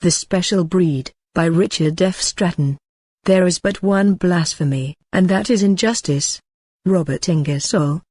The Special Breed, by Richard F. Stratton. There is but one blasphemy, and that is injustice. Robert Ingersoll.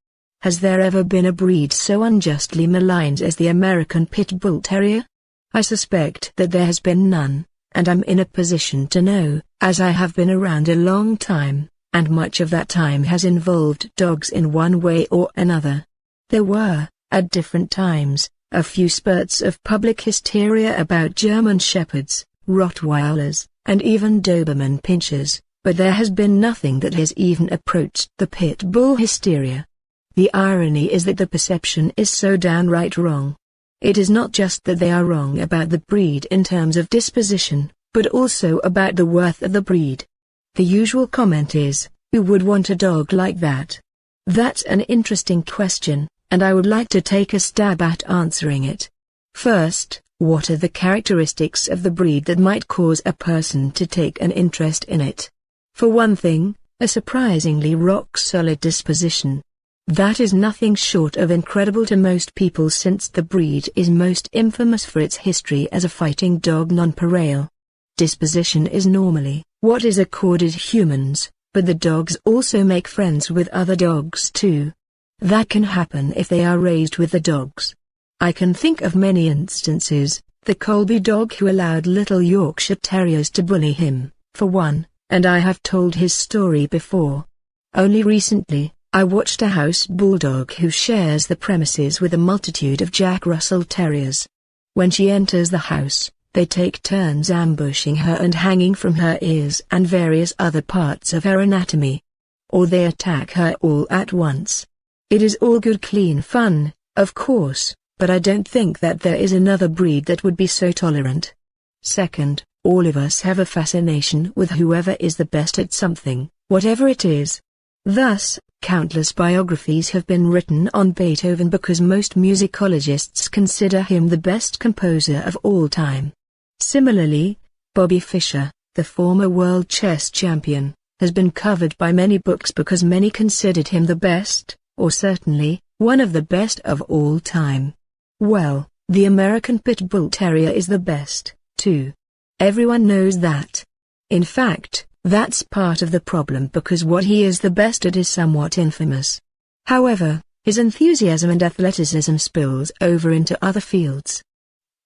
Has there ever been a breed so unjustly maligned as the American Pitbull Terrier? I suspect that there has been none, and I'm in a position to know, as I have been around a long time, and much of that time has involved dogs in one way or another. There were, at different times, a few spurts of public hysteria about German Shepherds, Rottweilers, and even Doberman Pinschers, but there has been nothing that has even approached the pit bull hysteria. The irony is that the perception is so downright wrong. It is not just that they are wrong about the breed in terms of disposition, but also about the worth of the breed. The usual comment is, who would want a dog like that? That's an interesting question, and I would like to take a stab at answering it. First, what are the characteristics of the breed that might cause a person to take an interest in it? For one thing, a surprisingly rock-solid disposition. That is nothing short of incredible to most people, since the breed is most infamous for its history as a fighting dog nonpareil. Disposition is normally what is accorded humans, but the dogs also make friends with other dogs too. That can happen if they are raised with the dogs. I can think of many instances, the Colby dog who allowed little Yorkshire Terriers to bully him, for one, and I have told his story before. Only recently, I watched a house bulldog who shares the premises with a multitude of Jack Russell Terriers. When she enters the house, they take turns ambushing her and hanging from her ears and various other parts of her anatomy. Or they attack her all at once. It is all good clean fun, of course, but I don't think that there is another breed that would be so tolerant. Second, all of us have a fascination with whoever is the best at something, whatever it is. Thus, countless biographies have been written on Beethoven because most musicologists consider him the best composer of all time. Similarly, Bobby Fischer, the former world chess champion, has been covered by many books because many considered him the best, or certainly, one of the best of all time. Well, the American Pit Bull Terrier is the best, too. Everyone knows that. In fact, that's part of the problem, because what he is the best at is somewhat infamous. However, his enthusiasm and athleticism spills over into other fields.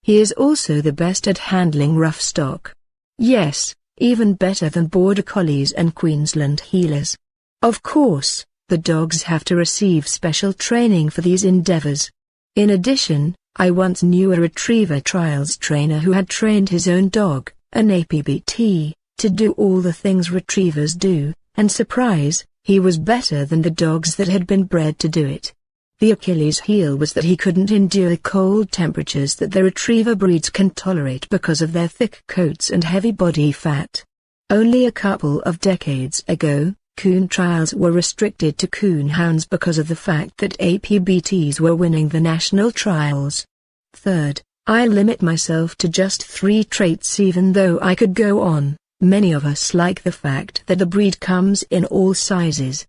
He is also the best at handling rough stock. Yes, even better than Border Collies and Queensland Heelers. Of course, the dogs have to receive special training for these endeavors. In addition, I once knew a retriever trials trainer who had trained his own dog, an APBT, to do all the things retrievers do, and surprise, he was better than the dogs that had been bred to do it. The Achilles heel was that he couldn't endure the cold temperatures that the retriever breeds can tolerate because of their thick coats and heavy body fat. Only a couple of decades ago, coon trials were restricted to coonhounds because of the fact that APBTs were winning the national trials. Third, I limit myself to just 3 traits even though I could go on. Many of us like the fact that the breed comes in all sizes.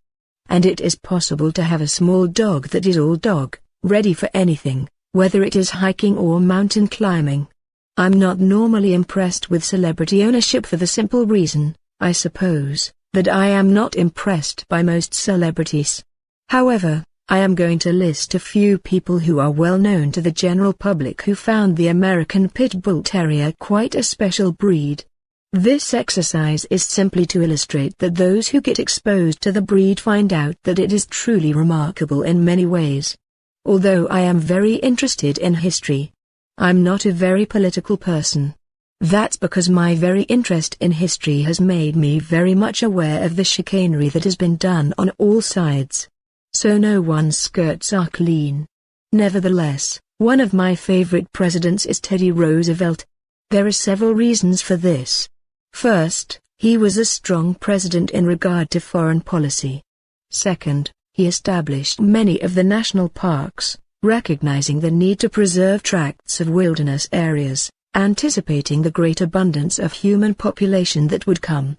And it is possible to have a small dog that is all dog, ready for anything, whether it is hiking or mountain climbing. I'm not normally impressed with celebrity ownership for the simple reason, I suppose, that I am not impressed by most celebrities. However, I am going to list a few people who are well known to the general public who found the American Pit Bull Terrier quite a special breed. This exercise is simply to illustrate that those who get exposed to the breed find out that it is truly remarkable in many ways. Although I am very interested in history, I'm not a very political person. That's because my very interest in history has made me very much aware of the chicanery that has been done on all sides. So no one's skirts are clean. Nevertheless, one of my favorite presidents is Teddy Roosevelt. There are several reasons for this. First, he was a strong president in regard to foreign policy. Second, he established many of the national parks, recognizing the need to preserve tracts of wilderness areas, anticipating the great abundance of human population that would come.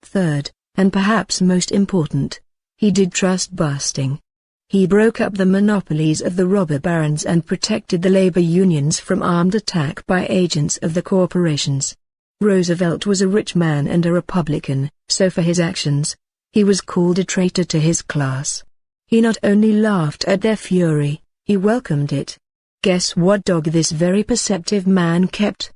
Third, and perhaps most important, he did trust busting. He broke up the monopolies of the robber barons and protected the labor unions from armed attack by agents of the corporations. Roosevelt was a rich man and a Republican, so for his actions, he was called a traitor to his class. He not only laughed at their fury, he welcomed it. Guess what dog this very perceptive man kept?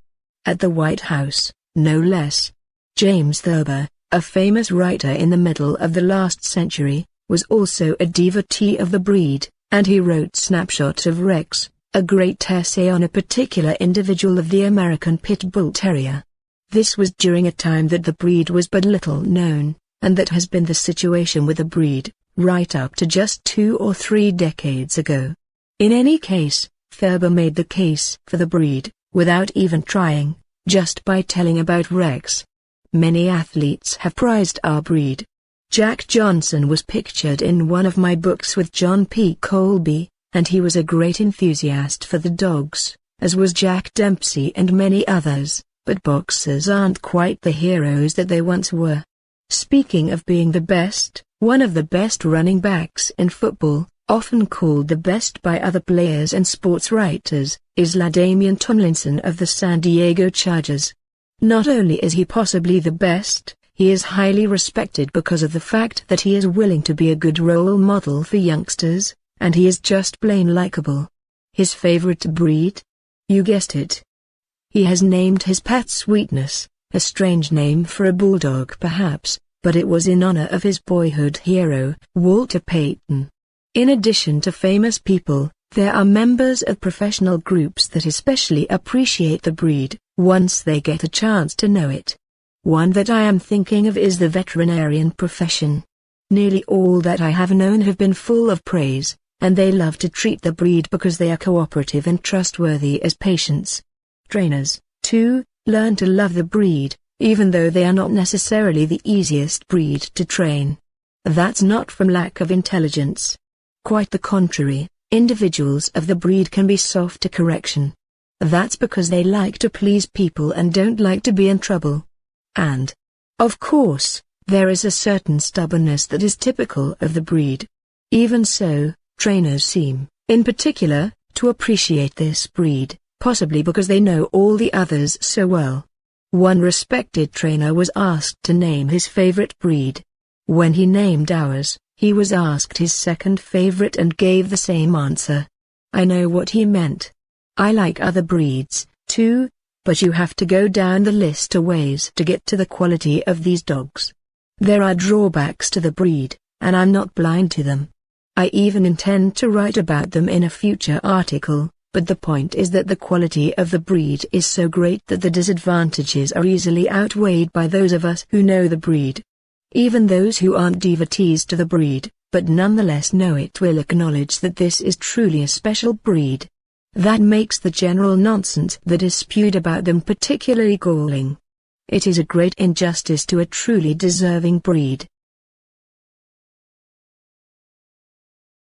At the White House, no less. James Thurber, a famous writer in the middle of the last century, was also a devotee of the breed, and he wrote Snapshot of Rex, a great essay on a particular individual of the American Pitbull Terrier. This was during a time that the breed was but little known, and that has been the situation with the breed, right up to just 2 or 3 decades ago. In any case, Thurber made the case for the breed, without even trying, just by telling about Rex. Many athletes have prized our breed. Jack Johnson was pictured in one of my books with John P. Colby, and he was a great enthusiast for the dogs, as was Jack Dempsey and many others, but boxers aren't quite the heroes that they once were. Speaking of being the best, one of the best running backs in football, often called the best by other players and sports writers, is LaDainian Tomlinson of the San Diego Chargers. Not only is he possibly the best, he is highly respected because of the fact that he is willing to be a good role model for youngsters, and he is just plain likable. His favorite breed? You guessed it. He has named his pet Sweetness, a strange name for a bulldog perhaps, but it was in honor of his boyhood hero, Walter Payton. In addition to famous people, there are members of professional groups that especially appreciate the breed, once they get a chance to know it. One that I am thinking of is the veterinarian profession. Nearly all that I have known have been full of praise, and they love to treat the breed because they are cooperative and trustworthy as patients. Trainers, too, learn to love the breed, even though they are not necessarily the easiest breed to train. That's not from lack of intelligence. Quite the contrary, individuals of the breed can be soft to correction. That's because they like to please people and don't like to be in trouble. And, of course, there is a certain stubbornness that is typical of the breed. Even so, trainers seem, in particular, to appreciate this breed, possibly because they know all the others so well. One respected trainer was asked to name his favorite breed. When he named ours, he was asked his second favorite and gave the same answer. I know what he meant. I like other breeds, too, but you have to go down the list of ways to get to the quality of these dogs. There are drawbacks to the breed, and I'm not blind to them. I even intend to write about them in a future article, but the point is that the quality of the breed is so great that the disadvantages are easily outweighed by those of us who know the breed. Even those who aren't devotees to the breed, but nonetheless know it, will acknowledge that this is truly a special breed. That makes the general nonsense that is spewed about them particularly galling. It is a great injustice to a truly deserving breed.